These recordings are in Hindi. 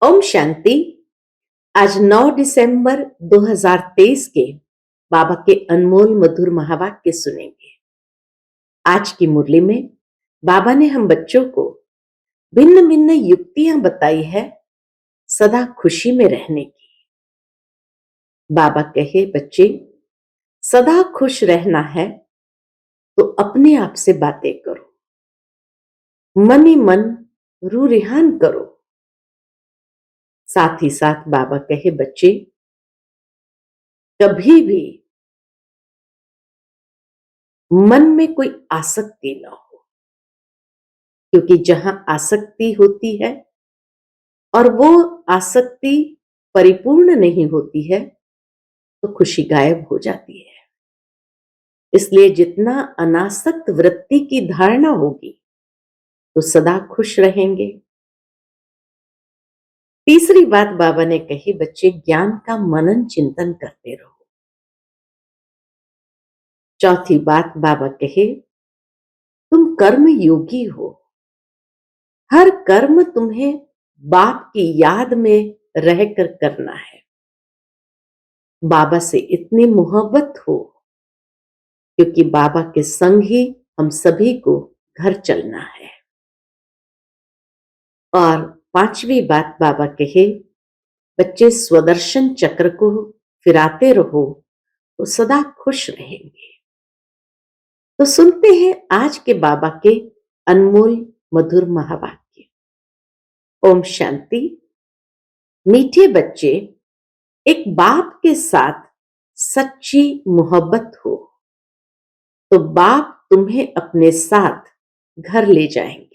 ओम शांति। आज 9 दिसंबर 2023 के बाबा के अनमोल मधुर महावाक्य सुनेंगे। आज की मुरली में बाबा ने हम बच्चों को भिन्न भिन्न युक्तियां बताई है सदा खुशी में रहने की। बाबा कहे, बच्चे सदा खुश रहना है तो अपने आप से बातें करो, मन ही मन रू रिहान करो। साथ ही साथ बाबा कहे, बच्चे कभी भी मन में कोई आसक्ति न हो, क्योंकि जहां आसक्ति होती है और वो आसक्ति परिपूर्ण नहीं होती है तो खुशी गायब हो जाती है। इसलिए जितना अनासक्त वृत्ति की धारणा होगी तो सदा खुश रहेंगे। तीसरी बात बाबा ने कही, बच्चे ज्ञान का मनन चिंतन करते रहो। चौथी बात बाबा कहे, तुम कर्म योगी हो, हर कर्म तुम्हें बाप की याद में रहकर करना है। बाबा से इतनी मोहब्बत हो, क्योंकि बाबा के संग ही हम सभी को घर चलना है। और पांचवी बात बाबा कहे, बच्चे स्वदर्शन चक्र को फिराते रहो तो सदा खुश रहेंगे। तो सुनते हैं आज के बाबा के अनमोल मधुर महावाक्य। ओम शांति। मीठे बच्चे, एक बाप के साथ सच्ची मोहब्बत हो तो बाप तुम्हें अपने साथ घर ले जाएंगे,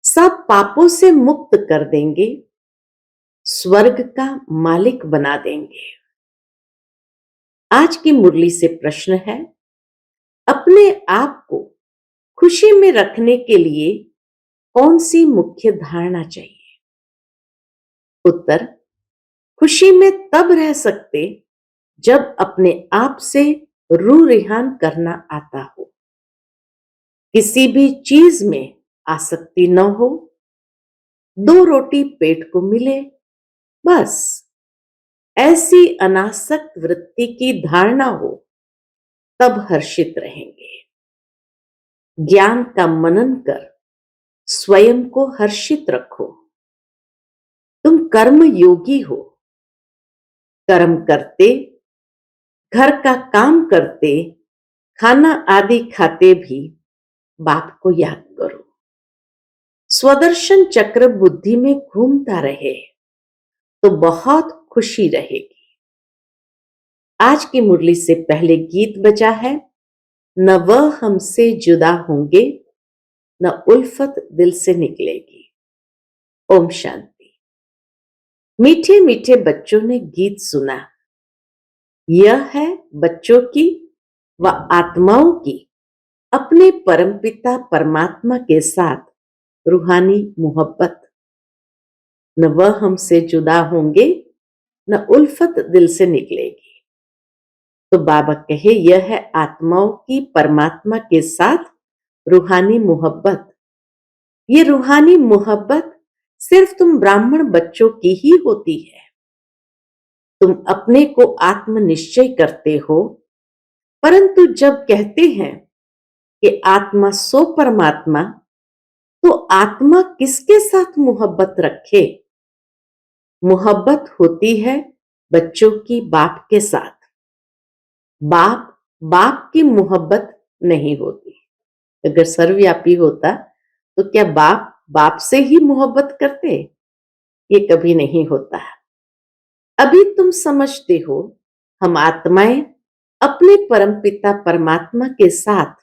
सब पापों से मुक्त कर देंगे, स्वर्ग का मालिक बना देंगे। आज की मुरली से प्रश्न है, अपने आप को खुशी में रखने के लिए कौन सी मुख्य धारणा चाहिए? उत्तर, खुशी में तब रह सकते जब अपने आप से रू रिहान करना आता हो, किसी भी चीज में आसक्ति न हो, 2 रोटी पेट को मिले, बस ऐसी अनासक्त वृत्ति की धारणा हो, तब हर्षित रहेंगे। ज्ञान का मनन कर स्वयं को हर्षित रखो। तुम कर्म योगी हो, कर्म करते, घर का काम करते, खाना आदि खाते भी बाप को याद करो। स्वदर्शन चक्र बुद्धि में घूमता रहे तो बहुत खुशी रहेगी। आज की मुरली से पहले गीत बजा है, न वह हमसे जुदा होंगे, न उल्फत दिल से निकलेगी। ओम शांति। मीठे मीठे बच्चों ने गीत सुना। यह है बच्चों की व आत्माओं की अपने परमपिता परमात्मा के साथ रूहानी मोहब्बत। न वह हमसे जुदा होंगे, न उल्फत दिल से निकलेगी। तो बाबा कहे, यह है आत्माओं की परमात्मा के साथ रूहानी मोहब्बत। ये रूहानी मोहब्बत सिर्फ तुम ब्राह्मण बच्चों की ही होती है। तुम अपने को आत्म निश्चय करते हो, परंतु जब कहते हैं कि आत्मा सो परमात्मा, तो आत्मा किसके साथ मोहब्बत रखे? मोहब्बत होती है बच्चों की बाप के साथ। बाप बाप की मोहब्बत नहीं होती। अगर सर्वव्यापी होता तो क्या बाप बाप से ही मोहब्बत करते? ये कभी नहीं होता। अभी तुम समझते हो, हम आत्माएं अपने परमपिता परमात्मा के साथ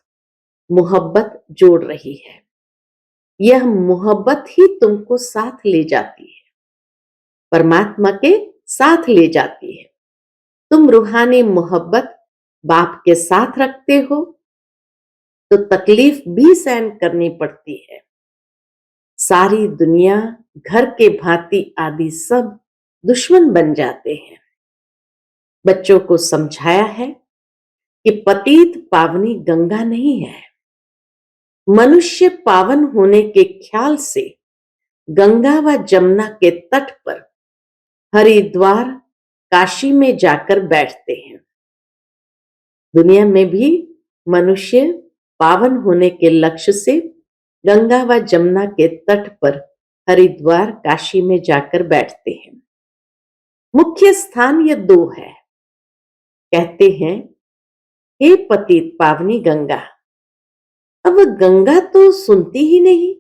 मोहब्बत जोड़ रही है। यह मोहब्बत ही तुमको साथ ले जाती है, परमात्मा के साथ ले जाती है। तुम रूहानी मोहब्बत बाप के साथ रखते हो तो तकलीफ भी सहन करनी पड़ती है। सारी दुनिया, घर के भांति आदि सब दुश्मन बन जाते हैं। बच्चों को समझाया है कि पतित पावनी गंगा नहीं है। मनुष्य पावन होने के ख्याल से गंगा व जमुना के तट पर हरिद्वार, काशी में जाकर बैठते हैं। दुनिया में भी मनुष्य पावन होने के लक्ष्य से गंगा व जमुना के तट पर हरिद्वार, काशी में जाकर बैठते हैं। मुख्य स्थान ये दो है। कहते हैं, हे पतित पावनी गंगा। अब गंगा तो सुनती ही नहीं।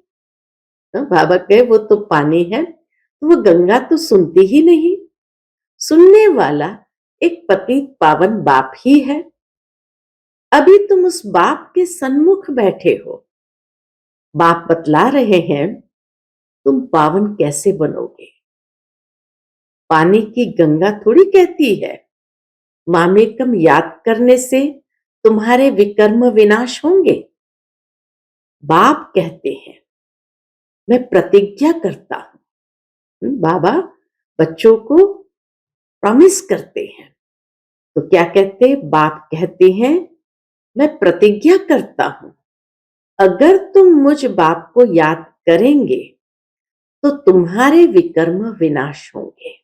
बाबा कहे वो तो पानी है, तो वो गंगा तो सुनती ही नहीं। सुनने वाला एक पतित पावन बाप ही है। अभी तुम उस बाप के सन्मुख बैठे हो। बाप बतला रहे हैं, तुम पावन कैसे बनोगे। पानी की गंगा थोड़ी कहती है, मामेकम याद करने से तुम्हारे विकर्म विनाश होंगे। बाप कहते हैं, मैं प्रतिज्ञा करता हूं। बाबा बच्चों को प्रॉमिस करते हैं, तो क्या कहते, बाप कहते हैं, मैं प्रतिज्ञा करता हूं, अगर तुम मुझ बाप को याद करेंगे तो तुम्हारे विकर्म विनाश होंगे।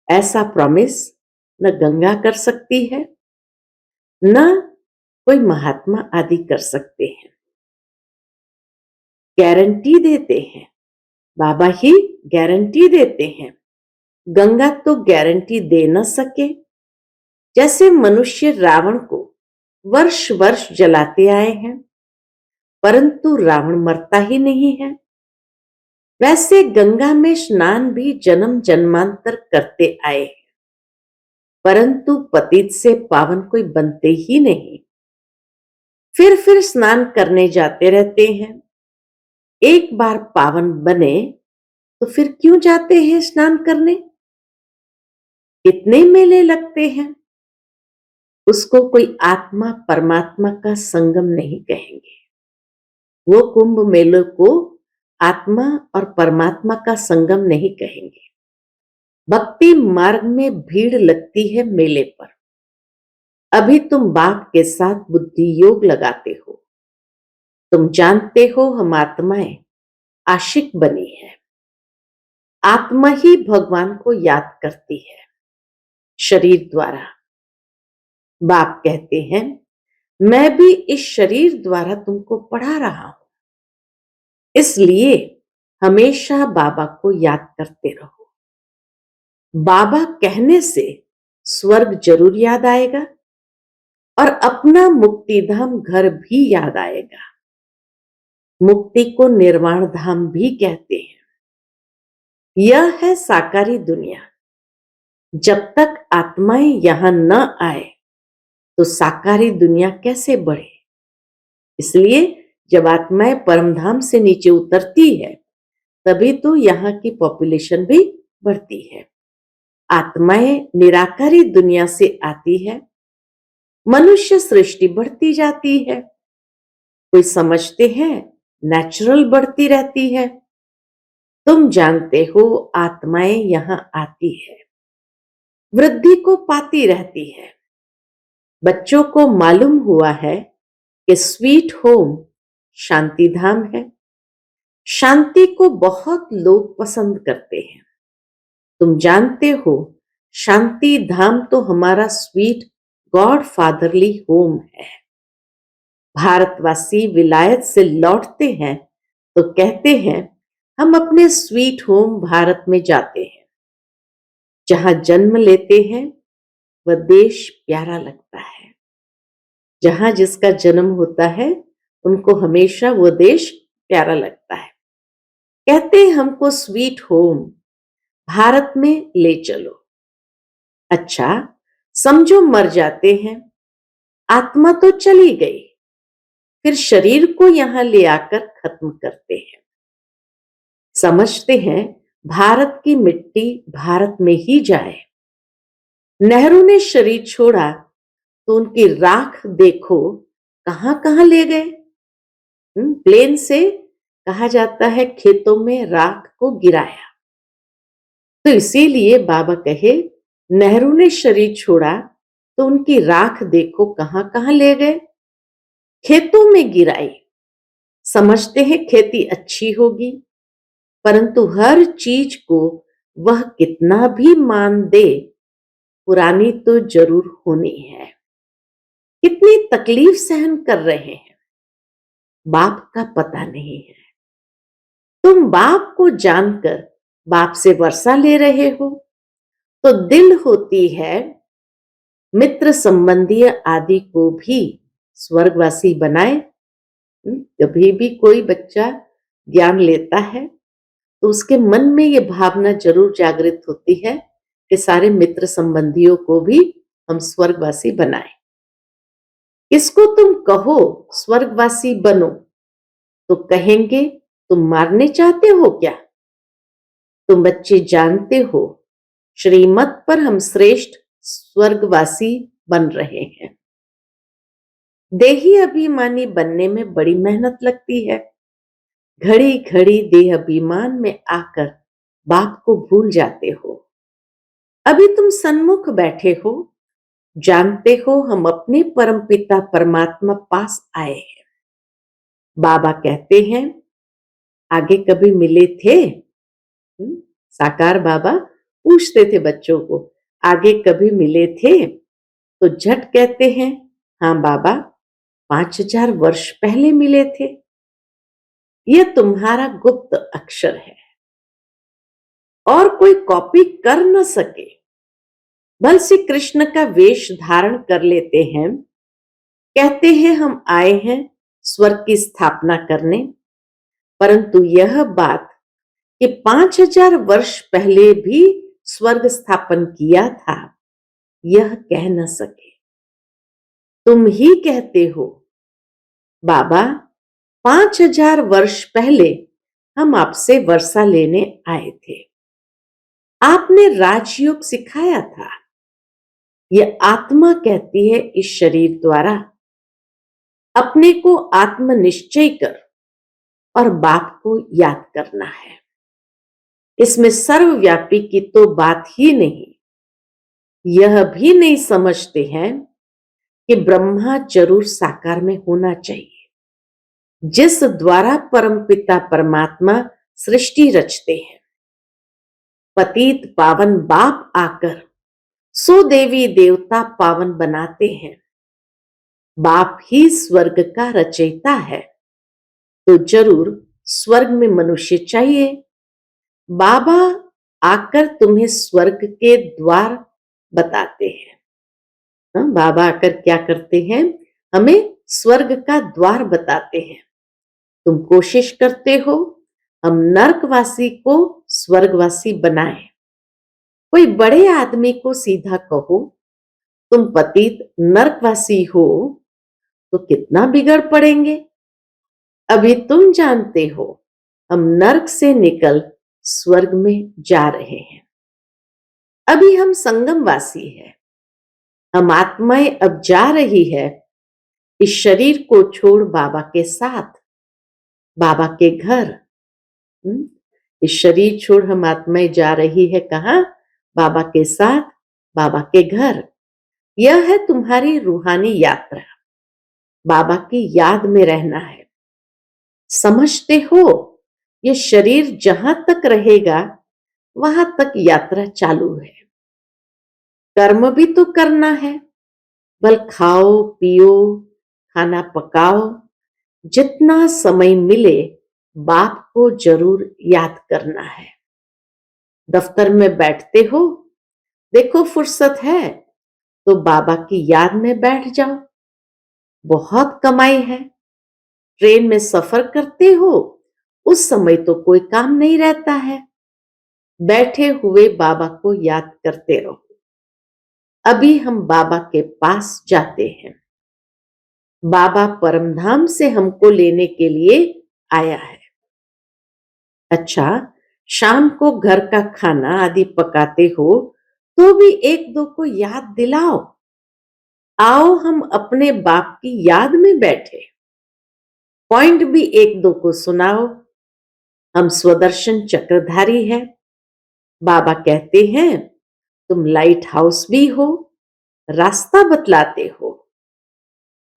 ऐसा प्रॉमिस न गंगा कर सकती है, न कोई महात्मा आदि कर सकते हैं। गारंटी देते हैं, बाबा ही गारंटी देते हैं। गंगा तो गारंटी दे न सके। जैसे मनुष्य रावण को वर्ष वर्ष जलाते आए हैं, परंतु रावण मरता ही नहीं है, वैसे गंगा में स्नान भी जन्म जन्मांतर करते आए हैं, परंतु पतित से पावन कोई बनते ही नहीं। फिर स्नान करने जाते रहते हैं। एक बार पावन बने तो फिर क्यों जाते हैं स्नान करने। इतने मेले लगते हैं। उसको कोई आत्मा परमात्मा का संगम नहीं कहेंगे। वो कुंभ मेले को आत्मा और परमात्मा का संगम नहीं कहेंगे। भक्ति मार्ग में भीड़ लगती है मेले पर। अभी तुम बाप के साथ बुद्धि योग लगाते हो। तुम जानते हो हम आत्माएं आशिक बनी है। आत्मा ही भगवान को याद करती है शरीर द्वारा। बाप कहते हैं, मैं भी इस शरीर द्वारा तुमको पढ़ा रहा हूं, इसलिए हमेशा बाबा को याद करते रहो। बाबा कहने से स्वर्ग जरूर याद आएगा और अपना मुक्ति धाम घर भी याद आएगा। मुक्ति को निर्वाण धाम भी कहते हैं। यह है साकारी दुनिया। जब तक आत्माएं यहां न आए तो साकारी दुनिया कैसे बढ़े। इसलिए जब आत्माएं परमधाम से नीचे उतरती है, तभी तो यहाँ की पॉपुलेशन भी बढ़ती है। आत्माएं निराकारी दुनिया से आती है, मनुष्य सृष्टि बढ़ती जाती है। कोई समझते हैं नेचुरल बढ़ती रहती है। तुम जानते हो आत्माएं यहां आती है, वृद्धि को पाती रहती है। बच्चों को मालूम हुआ है कि स्वीट होम शांति धाम है। शांति को बहुत लोग पसंद करते हैं। तुम जानते हो शांति धाम तो हमारा स्वीट गॉड फादरली होम है। भारतवासी विलायत से लौटते हैं तो कहते हैं, हम अपने स्वीट होम भारत में जाते हैं। जहां जन्म लेते हैं वह देश प्यारा लगता है। जहां जिसका जन्म होता है उनको हमेशा वो देश प्यारा लगता है। कहते हैं, हमको स्वीट होम भारत में ले चलो। अच्छा, समझो मर जाते हैं, आत्मा तो चली गई, फिर शरीर को यहां ले आकर खत्म करते हैं। समझते हैं भारत की मिट्टी भारत में ही जाए। नेहरू ने शरीर छोड़ा तो उनकी राख देखो कहां कहां ले गए। प्लेन से कहा जाता है खेतों में राख को गिराया। तो इसीलिए बाबा कहे, नेहरू ने शरीर छोड़ा तो उनकी राख देखो कहां कहां ले गए, खेतों में गिराई। समझते हैं खेती अच्छी होगी, परंतु हर चीज को वह कितना भी मान दे, पुरानी तो जरूर होनी है। कितनी तकलीफ सहन कर रहे हैं, बाप का पता नहीं है। तुम बाप को जानकर बाप से वर्षा ले रहे हो, तो दिल होती है मित्र संबंधी आदि को भी स्वर्गवासी बनाए। कभी भी कोई बच्चा ज्ञान लेता है तो उसके मन में ये भावना जरूर जागृत होती है कि सारे मित्र संबंधियों को भी हम स्वर्गवासी बनाए। इसको तुम कहो स्वर्गवासी बनो तो कहेंगे तुम मारने चाहते हो क्या? तुम बच्चे जानते हो श्रीमत पर हम श्रेष्ठ स्वर्गवासी बन रहे हैं। देही अभिमानी बनने में बड़ी मेहनत लगती है। घड़ी घड़ी देह अभिमान में आकर बाप को भूल जाते हो। अभी तुम सन्मुख बैठे हो, जानते हो हम अपने परमपिता परमात्मा पास आए हैं। बाबा कहते हैं आगे कभी मिले थे? साकार बाबा पूछते थे बच्चों को, आगे कभी मिले थे? तो झट कहते हैं, हाँ बाबा, 5000 वर्ष पहले मिले थे। यह तुम्हारा गुप्त अक्षर है और कोई कॉपी कर न सके। भल श्री कृष्ण का वेश धारण कर लेते हैं, कहते हैं हम आए हैं स्वर्ग की स्थापना करने, परंतु यह बात कि 5000 वर्ष पहले भी स्वर्ग स्थापन किया था, यह कह न सके। तुम ही कहते हो बाबा 5000 वर्ष पहले हम आपसे वर्षा लेने आए थे, आपने राजयोग सिखाया था। यह आत्मा कहती है इस शरीर द्वारा अपने को आत्मनिश्चय कर और बाप को याद करना है। इसमें सर्वव्यापी की तो बात ही नहीं। यह भी नहीं समझते हैं कि ब्रह्मा जरूर साकार में होना चाहिए, जिस द्वारा परमपिता परमात्मा सृष्टि रचते हैं। पतित पावन बाप आकर सो देवी देवता पावन बनाते हैं। बाप ही स्वर्ग का रचयिता है, तो जरूर स्वर्ग में मनुष्य चाहिए। बाबा आकर तुम्हें स्वर्ग के द्वार बताते हैं। बाबा आकर क्या करते हैं? हमें स्वर्ग का द्वार बताते हैं। तुम कोशिश करते हो हम नरकवासी को स्वर्गवासी बनाएं। कोई बड़े आदमी को सीधा कहो तुम पतित नरकवासी हो, तो कितना बिगड़ पड़ेंगे। अभी तुम जानते हो हम नरक से निकल स्वर्ग में जा रहे हैं। अभी हम संगमवासी हैं। हम आत्माएं अब जा रही है इस शरीर को छोड़ बाबा के साथ, बाबा के घर। इस शरीर छोड़ हम आत्माएं जा रही है कहाँ? बाबा के साथ, बाबा के घर। यह है तुम्हारी रूहानी यात्रा। बाबा की याद में रहना है। समझते हो ये शरीर जहां तक रहेगा वहां तक यात्रा चालू है। कर्म भी तो करना है। बल खाओ पियो, खाना पकाओ, जितना समय मिले बाप को जरूर याद करना है। दफ्तर में बैठते हो, देखो फुर्सत है तो बाबा की याद में बैठ जाओ, बहुत कमाई है। ट्रेन में सफर करते हो, उस समय तो कोई काम नहीं रहता है, बैठे हुए बाबा को याद करते रहो। अभी हम बाबा के पास जाते हैं। बाबा परमधाम से हमको लेने के लिए आया है। अच्छा, शाम को घर का खाना आदि पकाते हो तो भी एक दो को याद दिलाओ। आओ हम अपने बाप की याद में बैठे, पॉइंट भी एक दो को सुनाओ। हम स्वदर्शन चक्रधारी है। बाबा कहते हैं तुम लाइट हाउस भी हो, रास्ता बतलाते हो।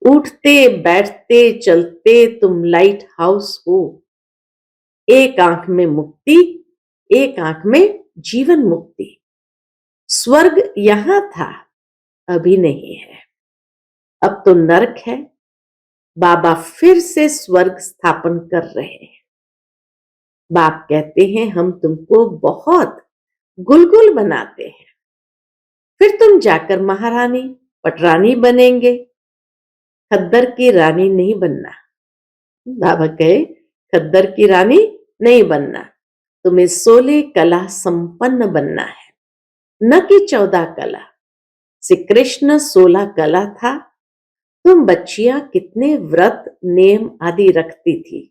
उठते बैठते चलते तुम लाइट हाउस हो। एक आंख में मुक्ति, एक आंख में जीवन मुक्ति। स्वर्ग यहां था, अभी नहीं है, अब तो नरक है। बाबा फिर से स्वर्ग स्थापन कर रहे हैं। बाप कहते हैं हम तुमको बहुत गुलगुल बनाते हैं, फिर तुम जाकर महारानी पटरानी बनेंगे, खद्दर की रानी नहीं बनना। बाबा कहे खद्दर की रानी नहीं बनना, तुम्हें 16 कला संपन्न बनना है, न कि 14 कला। श्री कृष्ण 16 कला था। तुम बच्चियां कितने व्रत नियम आदि रखती थी,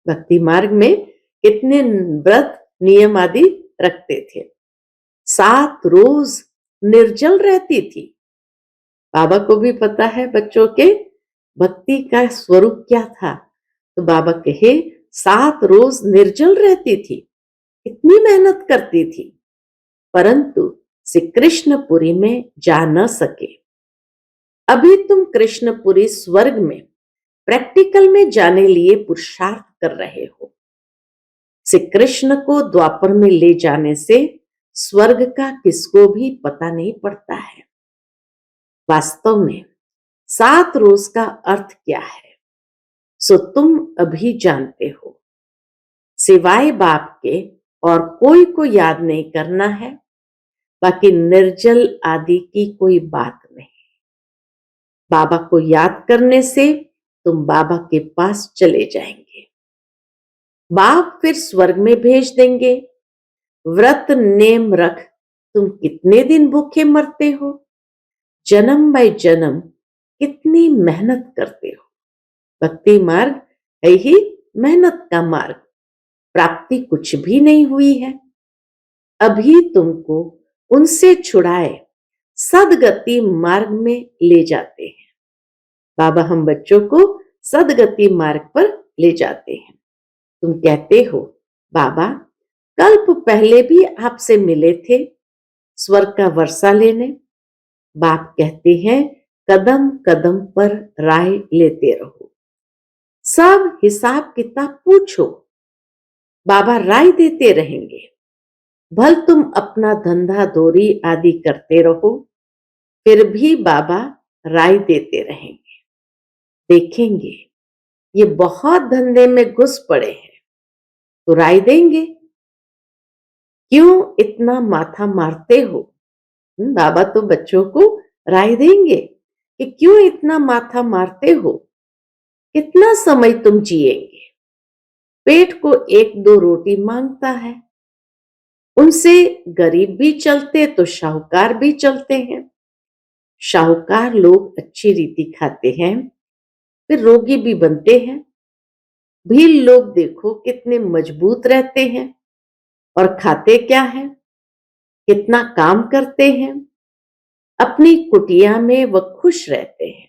भक्ति मार्ग में कितने व्रत नियम आदि रखते थे। 7 रोज निर्जल रहती थी। बाबा को भी पता है बच्चों के भक्ति का स्वरूप क्या था, तो बाबा कहे 7 रोज निर्जल रहती थी, इतनी मेहनत करती थी, परंतु श्री कृष्णपुरी में जा न सके। अभी तुम कृष्णपुरी स्वर्ग में प्रैक्टिकल में जाने लिए पुरुषार्थ कर रहे हो। श्री कृष्ण को द्वापर में ले जाने से स्वर्ग का किसको भी पता नहीं पड़ता है। वास्तव में 7 रोज का अर्थ क्या है, सो तुम अभी जानते हो। सिवाय बाप के और कोई को याद नहीं करना है, बाकी निर्जल आदि की कोई बात नहीं। बाबा को याद करने से तुम बाबा के पास चले जाएंगे। बाप फिर स्वर्ग में भेज देंगे। व्रत नेम रख तुम कितने दिन भूखे मरते हो, जन्म बाय जन्म कितनी मेहनत करते हो। भक्ति मार्ग है ही मेहनत का मार्ग, प्राप्ति कुछ भी नहीं हुई है। अभी तुमको उनसे छुड़ाए सदगति मार्ग में ले जाते हैं। बाबा हम बच्चों को सदगति मार्ग पर ले जाते हैं। तुम कहते हो बाबा कल्प पहले भी आपसे मिले थे स्वर्ग का वर्षा लेने। बाप कहते हैं कदम कदम पर राय लेते रहो, सब हिसाब किताब पूछो, बाबा राय देते रहेंगे। भल तुम अपना धंधा दोरी आदि करते रहो, फिर भी बाबा राय देते रहेंगे। देखेंगे ये बहुत धंधे में घुस पड़े हैं, तो राय देंगे क्यों इतना माथा मारते हो। बाबा तो बच्चों को राय देंगे कि क्यों इतना माथा मारते हो, कितना समय तुम जिएंगे। पेट को 1-2 रोटी मांगता है, उनसे गरीब भी चलते तो शाहूकार भी चलते हैं। शाहूकार लोग अच्छी रीति खाते हैं, फिर रोगी भी बनते हैं। भील लोग देखो कितने मजबूत रहते हैं और खाते क्या है, कितना काम करते हैं, अपनी कुटिया में वह खुश रहते हैं।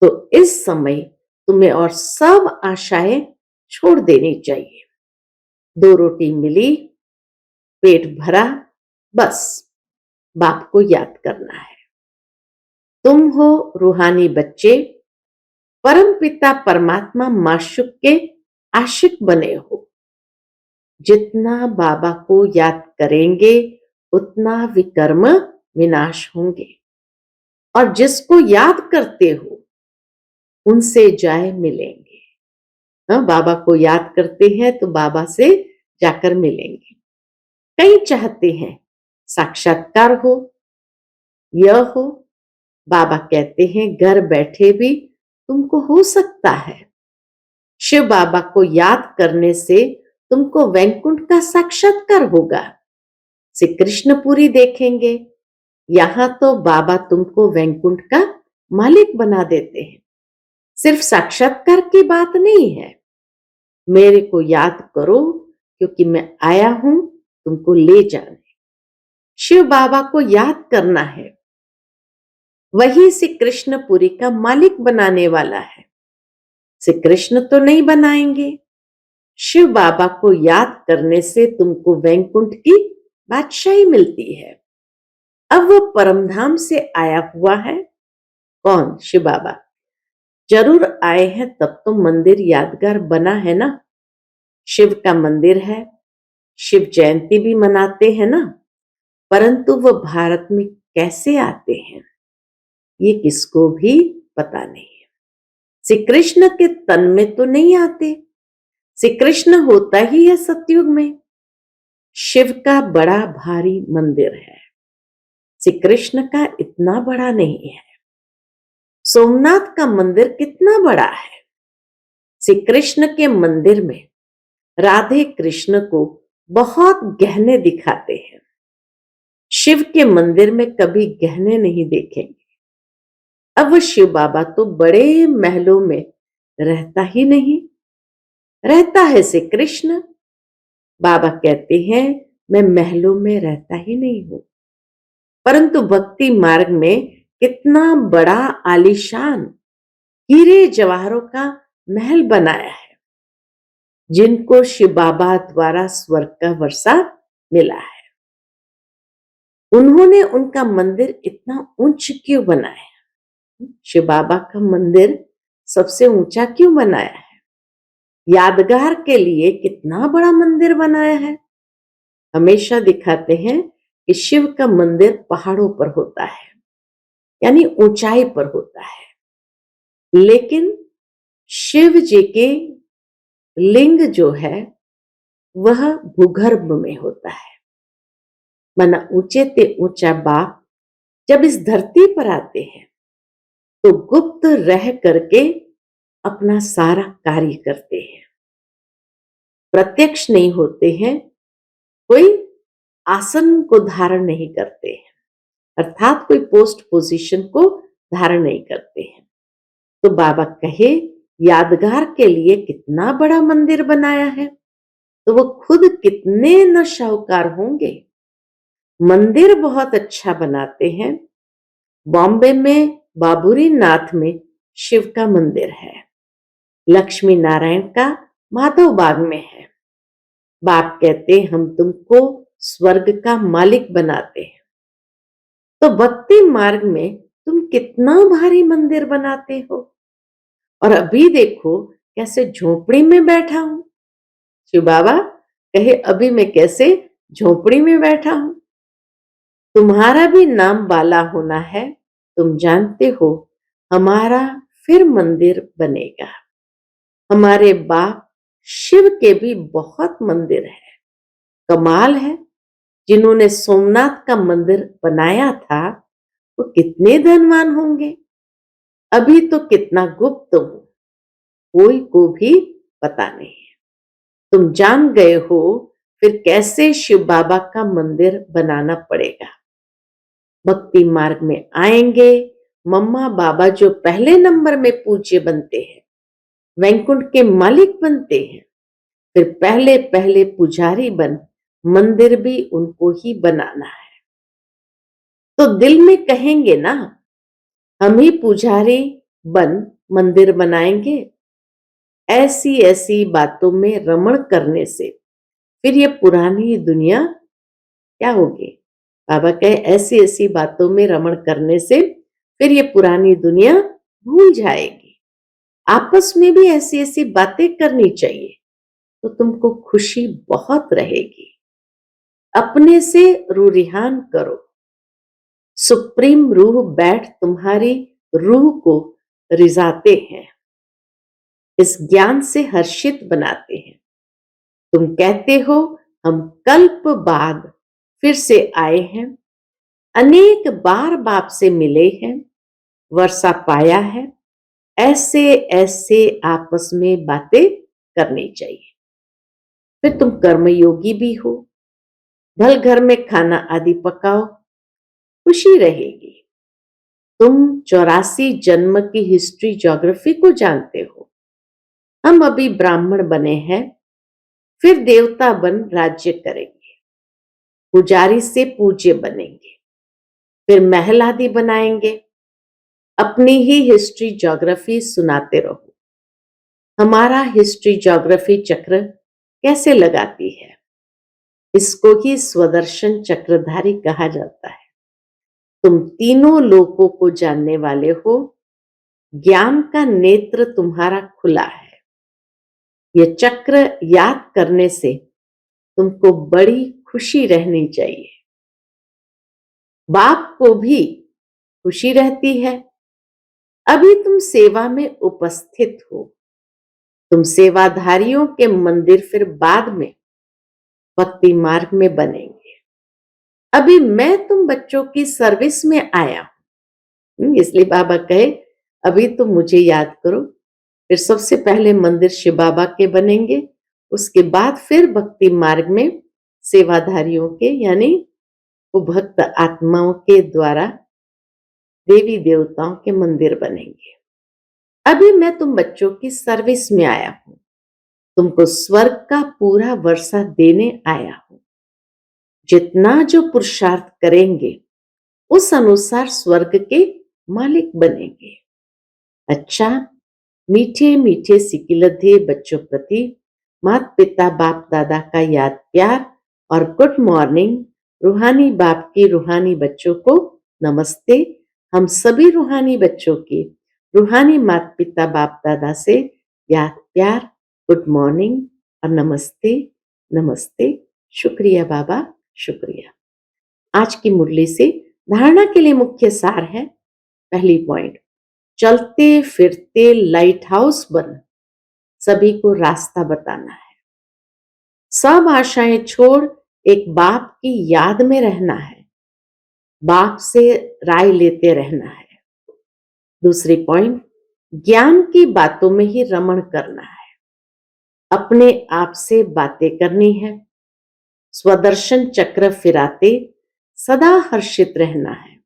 तो इस समय तुम्हें और सब आशाएं छोड़ देनी चाहिए। 2 रोटी मिली, पेट भरा, बस बाप को याद करना है। तुम हो रूहानी बच्चे, परम पिता परमात्मा माशुक के आशिक बने हो। जितना बाबा को याद करेंगे उतना विकर्म विनाश होंगे, और जिसको याद करते हो उनसे जाए मिलेंगे। हाँ, बाबा को याद करते हैं तो बाबा से जाकर मिलेंगे। कई चाहते हैं साक्षात्कार हो, यह हो। बाबा कहते हैं घर बैठे भी तुमको हो सकता है। शिव बाबा को याद करने से तुमको वैकुंठ का साक्षात्कार होगा। श्री कृष्णपुरी देखेंगे। यहां तो बाबा तुमको वैकुंठ का मालिक बना देते हैं। सिर्फ साक्षात्कार की बात नहीं है, मेरे को याद करो क्योंकि मैं आया हूं तुमको ले जाने। शिव बाबा को याद करना है, वही श्री कृष्णपुरी का मालिक बनाने वाला है। श्री कृष्ण तो नहीं बनाएंगे। शिव बाबा को याद करने से तुमको वैकुंठ की बादशाही मिलती है। अब वो परमधाम से आया हुआ है। कौन? शिव बाबा। जरूर आए हैं तब तो मंदिर यादगार बना है ना। शिव का मंदिर है, शिव जयंती भी मनाते हैं ना, परंतु वो भारत में कैसे आते हैं ये किसको भी पता नहीं है। श्री कृष्ण के तन में तो नहीं आते, श्री कृष्ण होता ही है सतयुग में। शिव का बड़ा भारी मंदिर है, श्री कृष्ण का इतना बड़ा नहीं है। सोमनाथ का मंदिर कितना बड़ा है। श्री कृष्ण के मंदिर में राधे कृष्ण को बहुत गहने दिखाते हैं। शिव के मंदिर में कभी गहने नहीं देखेंगे। अब वो शिव बाबा तो बड़े महलों में रहता ही नहीं, रहता है श्री कृष्ण। बाबा कहते हैं मैं महलों में रहता ही नहीं हूं, परंतु भक्ति मार्ग में कितना बड़ा आलीशान हीरे जवाहरों का महल बनाया है, जिनको शिव बाबा द्वारा स्वर्ग का वर्षा मिला है। उन्होंने उनका मंदिर इतना ऊंच क्यों बनाया? शिव बाबा का मंदिर सबसे ऊंचा क्यों बनाया है? यादगार के लिए कितना बड़ा मंदिर बनाया है। हमेशा दिखाते हैं कि शिव का मंदिर पहाड़ों पर होता है, यानी ऊंचाई पर होता है, लेकिन शिव जी के लिंग जो है वह भूगर्भ में होता है। माना ऊंचे ते ऊंचा बाप जब इस धरती पर आते हैं तो गुप्त रह करके अपना सारा कार्य करते हैं, प्रत्यक्ष नहीं होते हैं, कोई आसन को धारण नहीं करते हैं, अर्थात कोई पोस्ट पोजीशन को धारण नहीं करते हैं। तो बाबा कहे यादगार के लिए कितना बड़ा मंदिर बनाया है, तो वो खुद कितने न शाहूकार होंगे। मंदिर बहुत अच्छा बनाते हैं। बॉम्बे में बाबूरी नाथ में शिव का मंदिर है, लक्ष्मी नारायण का माधव बाग में है। बाप कहते हम तुमको स्वर्ग का मालिक बनाते हैं। तो भक्ति मार्ग में तुम कितना भारी मंदिर बनाते हो, और अभी देखो कैसे झोपड़ी में बैठा हूं। शिव बाबा कहे अभी मैं कैसे झोपड़ी में बैठा हूं। तुम्हारा भी नाम बाला होना है, तुम जानते हो हमारा फिर मंदिर बनेगा। हमारे बाप शिव के भी बहुत मंदिर है। कमाल है, जिन्होंने सोमनाथ का मंदिर बनाया था वो कितने धनवान होंगे। अभी तो कितना गुप्त हूं, कोई को भी पता नहीं है। तुम जान गए हो, फिर कैसे शिव बाबा का मंदिर बनाना पड़ेगा। भक्ति मार्ग में आएंगे, मम्मा बाबा जो पहले नंबर में पूज्य बनते हैं, वैकुंठ के मालिक बनते हैं, फिर पहले पहले पुजारी बन मंदिर भी उनको ही बनाना है। तो दिल में कहेंगे ना हम ही पुजारी बन मंदिर बनाएंगे। ऐसी ऐसी बातों में रमण करने से फिर ये पुरानी दुनिया क्या होगी। बाबा कहे ऐसी ऐसी बातों में रमण करने से फिर ये पुरानी दुनिया भूल जाएगी। आपस में भी ऐसी ऐसी बातें करनी चाहिए तो तुमको खुशी बहुत रहेगी। अपने से रूरिहान करो, सुप्रीम रूह बैठ तुम्हारी रूह को रिझाते हैं, इस ज्ञान से हर्षित बनाते हैं। तुम कहते हो हम कल्प बाद फिर से आए हैं, अनेक बार बाप से मिले हैं, वर्षा पाया है। ऐसे ऐसे आपस में बातें करनी चाहिए। फिर तुम कर्मयोगी भी हो, भल घर में खाना आदि पकाओ, खुशी रहेगी। तुम 84 जन्म की हिस्ट्री ज्योग्राफी को जानते हो। हम अभी ब्राह्मण बने हैं, फिर देवता बन राज्य करेंगे, पुजारी से पूज्य बनेंगे, फिर महल आदि बनाएंगे। अपनी ही हिस्ट्री ज्योग्राफी सुनाते रहो। हमारा हिस्ट्री ज्योग्राफी चक्र कैसे लगाती है, इसको ही स्वदर्शन चक्रधारी कहा जाता है। तुम तीनों लोकों को जानने वाले हो, ज्ञान का नेत्र तुम्हारा खुला है। ये चक्र याद करने से तुमको बड़ी खुशी रहनी चाहिए। बाप को भी खुशी रहती है। अभी तुम सेवा में उपस्थित हो। तुम सेवाधारियों के मंदिर फिर बाद में भक्ति मार्ग में बनेंगे। अभी मैं तुम बच्चों की सर्विस में आया हूं। इसलिए बाबा कहे अभी तुम मुझे याद करो, फिर सबसे पहले मंदिर शिव बाबा के बनेंगे, उसके बाद फिर भक्ति मार्ग में सेवाधारियों के यानी वो भक्त आत्माओं के द्वारा देवी देवताओं के मंदिर बनेंगे। अभी मैं तुम बच्चों की सर्विस में आया हूं, तुमको स्वर्ग का पूरा वर्षा देने आया हूं। जितना जो पुरुषार्थ करेंगे उस अनुसार स्वर्ग के मालिक बनेंगे। अच्छा, मीठे मीठे सिकिलधे बच्चों प्रति माता पिता बाप दादा का याद प्यार और गुड मॉर्निंग। रूहानी बाप की रूहानी बच्चों को नमस्ते। हम सभी रूहानी बच्चों की रूहानी माता पिता बाप दादा से याद प्यार, गुड मॉर्निंग और नमस्ते नमस्ते। शुक्रिया बाबा, शुक्रिया। आज की मुरली से धारणा के लिए मुख्य सार है। पहली पॉइंट, चलते फिरते लाइट हाउस बन सभी को रास्ता बताना है। सब आशाएं छोड़ एक बाप की याद में रहना है, बाप से राय लेते रहना है। दूसरी पॉइंट, ज्ञान की बातों में ही रमण करना है, अपने आप से बातें करनी है, स्वदर्शन चक्र फिराते सदा हर्षित रहना है।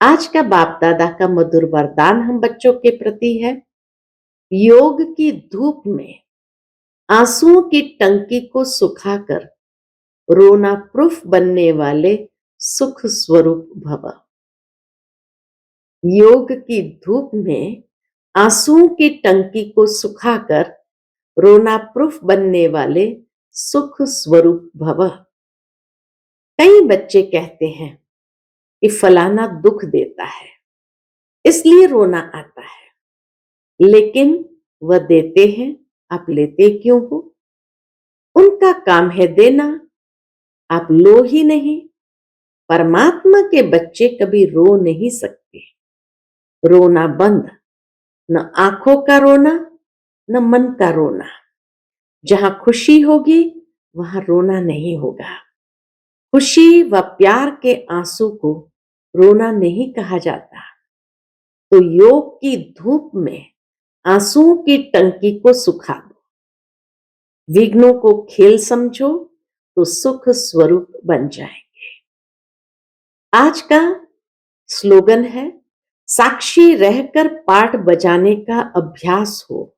आज का बाप दादा का मधुर वरदान हम बच्चों के प्रति है, योग की धूप में आंसुओं की टंकी को सुखाकर रोना प्रूफ बनने वाले सुख स्वरूप भव। योग की धूप में आंसुओं की टंकी को सुखाकर रोना प्रूफ बनने वाले सुख स्वरूप भव। कई बच्चे कहते हैं कि फलाना दुख देता है इसलिए रोना आता है, लेकिन वह देते हैं, आप लेते क्यों हो? उनका काम है देना, आप लो ही नहीं। परमात्मा के बच्चे कभी रो नहीं सकते। रोना बंद, न आंखों का रोना न मन का रोना। जहां खुशी होगी वहां रोना नहीं होगा। खुशी व प्यार के आंसू को रोना नहीं कहा जाता। तो योग की धूप में आंसुओं की टंकी को सुखा दो, विघ्नों को खेल समझो तो सुख स्वरूप बन जाएंगे। आज का स्लोगन है, साक्षी रहकर पाठ बजाने का अभ्यास हो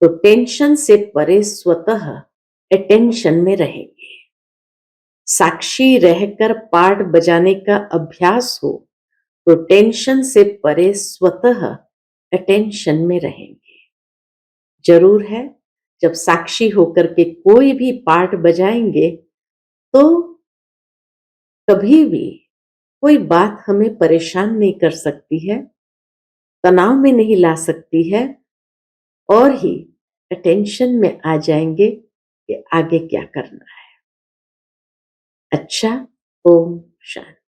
तो टेंशन से परे स्वतः अटेंशन में रहेंगे। साक्षी रहकर पाठ बजाने का अभ्यास हो तो टेंशन से परे स्वतः अटेंशन में रहेंगे। जरूर है, जब साक्षी होकर के कोई भी पाठ बजाएंगे तो कभी भी कोई बात हमें परेशान नहीं कर सकती है, तनाव में नहीं ला सकती है और ही अटेंशन में आ जाएंगे कि आगे क्या करना है। अच्छा, ओम शांति।